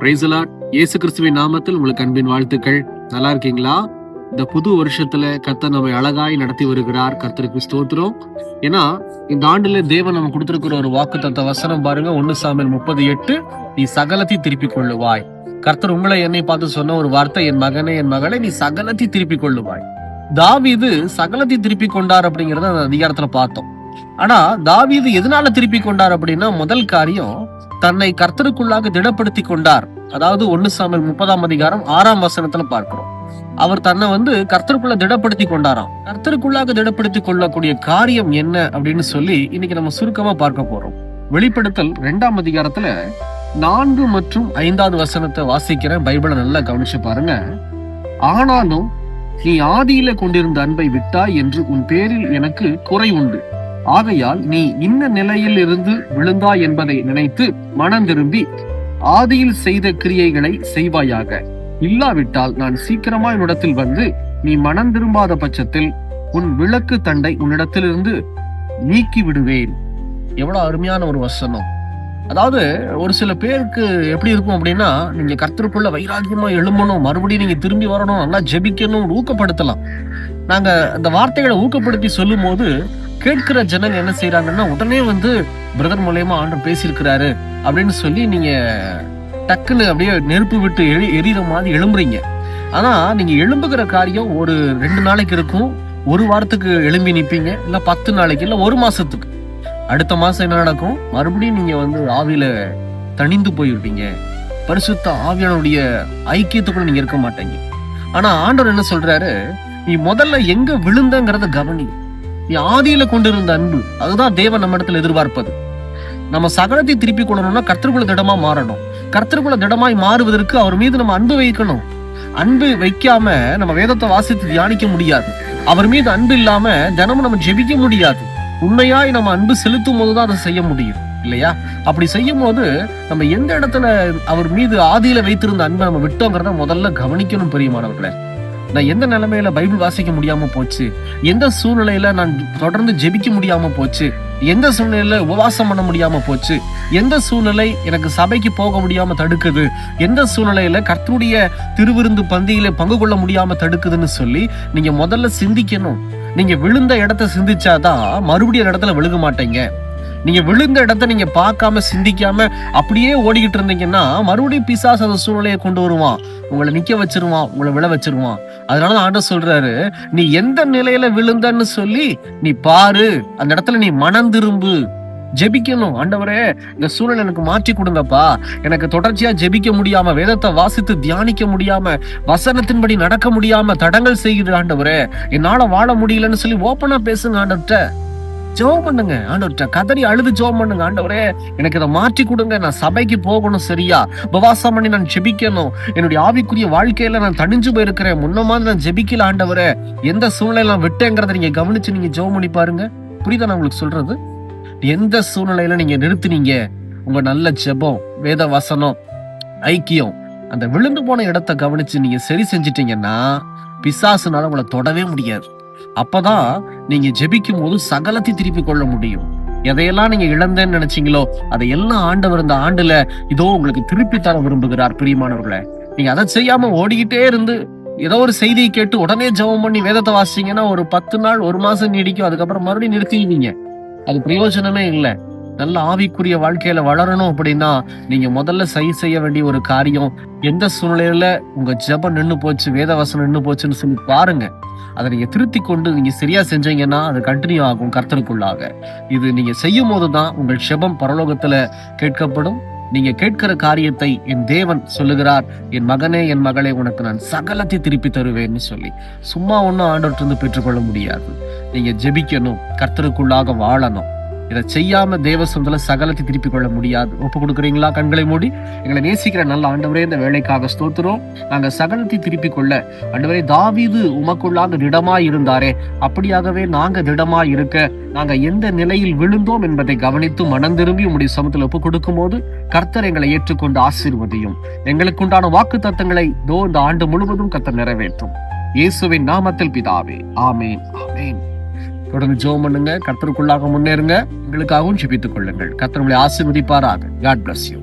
Praise the Lord. இயேசு கிறிஸ்துவின் நாமத்தில் உங்களுக்கு அன்பின் வாழ்த்துக்கள். நல்லா இருக்கீங்களா? இந்த புது வருஷத்துல கர்த்தர் நம்மை அழகாய் நடத்தி வருகிறார். கர்த்தருக்கு ஸ்தோத்திரம். ஏன்னா இந்த ஆண்டுல தேவன் நம்ம கொடுத்திருக்கிற ஒரு வாக்குத்தத்த வசனம் பாருங்க, 1 சாமுவேல் 30:8, நீ சகலத்தை திருப்பிக் கொள்ளுவாய். கர்த்தர் உங்களை என்னை பார்த்து சொன்ன ஒரு வார்த்தை, என் மகனே என் மகளே, நீ சகலத்தை திருப்பிக் கொள்ளுவாய். தாவீது சகலத்தை திருப்பிக் கொண்டார் அப்படிங்கறத அந்த அதிகாரத்துல பார்த்தோம். ஆனா தாவீது எதனால திருப்பி கொண்டார் அப்படின்னா, முதல் காரியம், தன்னை கர்த்தருக்குள்ளாக திடப்படுத்தி கொண்டார். அதாவது 1 சாமுவேல் 30:6 பார்க்கிறோம். அவர் தன்னை கர்த்தருக்குள்ள திடப்படுத்தி கொண்டாராம். கர்த்தருக்குள்ளாக திடப்படுத்தி கொள்ளக்கூடிய காரியம் என்ன அப்படின்னு சொல்லி இன்னைக்கு நம்ம சுருக்கமா பார்க்க போறோம். வெளிப்படுத்தல் 2ஆம் அதிகாரத்துல 4 மற்றும் 5வது வசனத்தை வாசிக்கிறேன். பைபிளை நல்லா கவனிச்சு பாருங்க. ஆனாலும் நீ ஆதியில கொண்டிருந்த அன்பை விட்டாய் என்று உன் பேரில் எனக்கு குறை உண்டு. ஆகையால் நீ இன்ன நிலையில் இருந்து விழுந்தாய் என்பதை நினைத்து மனம் திரும்பி ஆதியில் செய்த கிரியைகளை செய்வாயாக. இல்லாவிட்டால் நான் சீக்கிரமாய் உன்னிடத்தில் வந்து நீ மனம் திரும்பாத பட்சத்தில் உன் விளக்கு தண்டை உன்னிடத்திலிருந்து நீக்கி விடுவேன். எவ்வளவு அருமையான ஒரு வசனம். அதாவது ஒரு சில பேருக்கு எப்படி இருக்கும் அப்படின்னா, நீங்க கர்த்தருக்குள்ள வைராக்கியமா எழும்பணும், மறுபடியும் நீங்க திரும்பி வரணும், நல்லா ஜெபிக்கணும், ஊக்கப்படுத்தலாம். நாங்க அந்த வார்த்தைகளை ஊக்கப்படுத்தி சொல்லும் போது கேட்கிற ஜனங்க என்ன செய்யறாங்கன்னா, உடனே பிரதர் மூலமா ஆண்டவர் பேசியிருக்கிறாரு அப்படின்னு சொல்லி நீங்க டக்குன்னு அப்படியே நெருப்பு விட்டு எரியிற மாதிரி எழும்புறீங்க. ஆனா நீங்க எழும்புகிற காரியம் ஒரு 2 நாளைக்கு இருக்கும், ஒரு வாரத்துக்கு எழும்பி நிப்பீங்க, இல்ல 10 நாளைக்கு, இல்ல 1 மாசத்துக்கு. அடுத்த மாசம் என்ன நடக்கும்? மறுபடியும் நீங்க ஆவியில தணிந்து போயிருப்பீங்க. பரிசுத்த ஆவியானுடைய ஐக்கியத்துக்குள்ள நீங்க இருக்க மாட்டீங்க. ஆனா ஆண்டவர் என்ன சொல்றாரு, நீ முதல்ல எங்க விழுந்தங்கிறத கவனி. நீ ஆதியில கொண்டிருந்த அன்பு, அதுதான் தேவன் நம்ம இடத்துல எதிர்பார்ப்பது. நம்ம சகலத்தை திருப்பி கொள்ளணும்னா கர்த்தருக்குள்ள திடமா மாறணும். கர்த்தருக்குள்ள திடமாய் மாறுவதற்கு அவர் மீது நம்ம அன்பு வைக்கணும். அன்பு வைக்காம நம்ம வேதத்தை வாசித்து தியானிக்க முடியாது. அவர் மீது அன்பு இல்லாம தினமும் நம்ம ஜெபிக்க முடியாது. உண்மையாய் நம்ம அன்பு செலுத்தும் போதுதான் அதை செய்ய முடியும், இல்லையா? அப்படி செய்யும் போது நம்ம எந்த இடத்துல அவர் மீது ஆதியில வைத்திருந்த அன்பை நம்ம விட்டோங்கிறத முதல்ல கவனிக்கணும். பிரியமானவர்களே, நான் எந்த நிலைமையில பைபிள் வாசிக்க முடியாம போச்சு, எந்த சூழ்நிலையில நான் தொடர்ந்து ஜெபிக்க முடியாம போச்சு, எந்த சூழ்நிலையில உபவாசம் பண்ண முடியாம போச்சு, எந்த சூழ்நிலை எனக்கு சபைக்கு போக முடியாம தடுக்குது, எந்த சூழ்நிலையில கர்த்தருடைய திருவிருந்து பந்தியில பங்கு கொள்ள முடியாம தடுக்குதுன்னு சொல்லி நீங்க முதல்ல சிந்திக்கணும். நீங்க விழுந்த இடத்த சிந்திச்சாதான் மறுபடியும் இடத்துல விழுக மாட்டீங்க. நீங்க விழுந்த இடத்த நீங்க பார்க்காம சிந்திக்காம அப்படியே ஓடிக்கிட்டு இருந்தீங்கன்னா மறுபடியும் பிசாசு அந்த சூழ்நிலையை கொண்டு வருவான், உங்களை நிக்க வச்சிருவான், உங்களை விழ வச்சிருவான். அதனாலதான் ஆண்டவர் சொல்றாரு, நீ எந்த நிலையில விழுந்தன்னு சொல்லி நீ பாரு, அந்த இடத்துல நீ மனம் திரும்பு, ஜெபிக்கணும். ஆண்டவரே, இந்த சூழலை எனக்கு மாற்றி கொடுங்கப்பா, எனக்கு தொடர்ச்சியா ஜெபிக்க முடியாம, வேதத்தை வாசித்து தியானிக்க முடியாம, வசனத்தின்படி நடக்க முடியாம தடங்கள் செய்யுது ஆண்டவரே, என்னால வாழ முடியலன்னு சொல்லி ஓப்பனா பேசுங்க ஆண்டவர்கிட்ட. ஜெபம் பண்ணுங்க ஆண்டவர்கிட்ட, கதறி அழுது ஜெபம் பண்ணுங்க. ஆண்டவரே, எனக்கு இதை மாற்றி கொடுங்க, நான் சபைக்கு போகணும், சரியா உபவாசம் பண்ணி நான் ஜெபிக்கணும், என்னுடைய ஆவிக்குரிய வாழ்க்கையில நான் தணிஞ்சு போயிருக்கிறேன், முன்ன மாதிரி நான் ஜெபிக்கல ஆண்டவரே, எந்த சூழ்நிலை நான் விட்டேங்கிறத நீங்க கவனிச்சு நீங்க ஜெபம் பண்ணி பாருங்க. புரியுதா நான் உங்களுக்கு சொல்றது? எந்த சூழ்நிலையில நீங்க நிறுத்தினீங்க உங்க நல்ல ஜெபம், வேத வசனம், ஐக்கியம், அந்த விழுந்து போன இடத்தை கவனிச்சு நீங்க சரி செஞ்சிட்டீங்கன்னா பிசாசுனால உங்களை தொடவே முடியாது. அப்பதான் நீங்க ஜெபிக்கும் போது சகலத்தை திருப்பி கொள்ள முடியும். எதையெல்லாம் நீங்க இழந்தேன்னு நினைச்சீங்களோ அதையெல்லாம் ஆண்டவர் இந்த ஆண்டுல இதோ உங்களுக்கு திருப்பி தர விரும்புகிறார். பிரியமானவர்களே, நீங்க அதை செய்யாம ஓடிக்கிட்டே இருந்து ஏதோ ஒரு செய்தியை கேட்டு உடனே ஜெபம் பண்ணி வேதத்தை வாசிச்சீங்கன்னா ஒரு 10 நாள் 1 மாசம் நீடிக்கும், அதுக்கப்புறம் மறுபடியும் நிறுத்திடுவீங்க. அது பிரயோஜனமே இல்லை. நல்ல ஆவிக்குரிய வாழ்க்கையில வளரணும் அப்படின்னா நீங்க முதல்ல செய்ய வேண்டிய ஒரு காரியம், எந்த சூழ்நிலையில உங்க ஜெபம் நின்னு போச்சு, வேத வசனம் நின்னு போச்சுன்னு சொல்லி பாருங்க. அதை நீங்க திருத்தி கொண்டு நீங்க சரியா செஞ்சீங்கன்னா அது கண்டினியூ ஆகும் கர்த்தருக்குள்ளாக. இது நீங்க செய்யும் போதுதான் உங்கள் ஜெபம் பரலோகத்துல கேட்கப்படும். நீங்க கேட்கிற காரியத்தை என் தேவன் சொல்லுகிறார், என் மகனே என் மகளே, உனக்கு நான் சகலத்தை திருப்பி தருவேன்னு சொல்லி. சும்மா ஒன்னும் ஆண்டவர்கிட்ட பெற்றுக்கொள்ள முடியாது. நீங்க ஜெபிக்கணும், கர்த்தருக்குள்ளாக வாழணும். இதை செய்யாம தேவ சொந்தல சகலத்தை திருப்பி கொள்ள முடியாது. ஒப்பு கொடுக்குறீங்களா? கண்களை மூடி. எங்களை நேசிக்கிற நல்ல ஆண்டவரே, இந்த வேலைக்காக ஸ்தோத்திரம். நாங்க சகலத்தை திருப்பி கொள்ள ஆண்டவரே, தாவீது உமக்குள்ளாக திடமாய் இருந்தாரே, அப்படியாகவே நாங்க திடமாய் இருக்க, நாங்க எந்த நிலையில் விழுந்தோம் என்பதை கவனித்து மனம் திரும்பி உம்முடைய சமூகத்தில் ஒப்பு கொடுக்கும் போது கர்த்தர் எங்களை ஏற்றுக்கொண்டு ஆசீர்வதியும். எங்களுக்குண்டான வாக்கு தத்தங்களை இந்த ஆண்டு முழுவதும் கர்த்தர் நிறைவேற்றும். இயேசுவின் நாமத்தில் பிதாவே, ஆமேன், ஆமேன். தொடர்ந்து ஜெபம் பண்ணுங்க, கர்த்தருக்குள்ளாக முன்னேறுங்க. எங்களுக்காகவும் ஜெபித்துக் கொள்ளுங்கள். கர்த்தர் உங்களை ஆசீர்வதிப்பாராக. God bless you.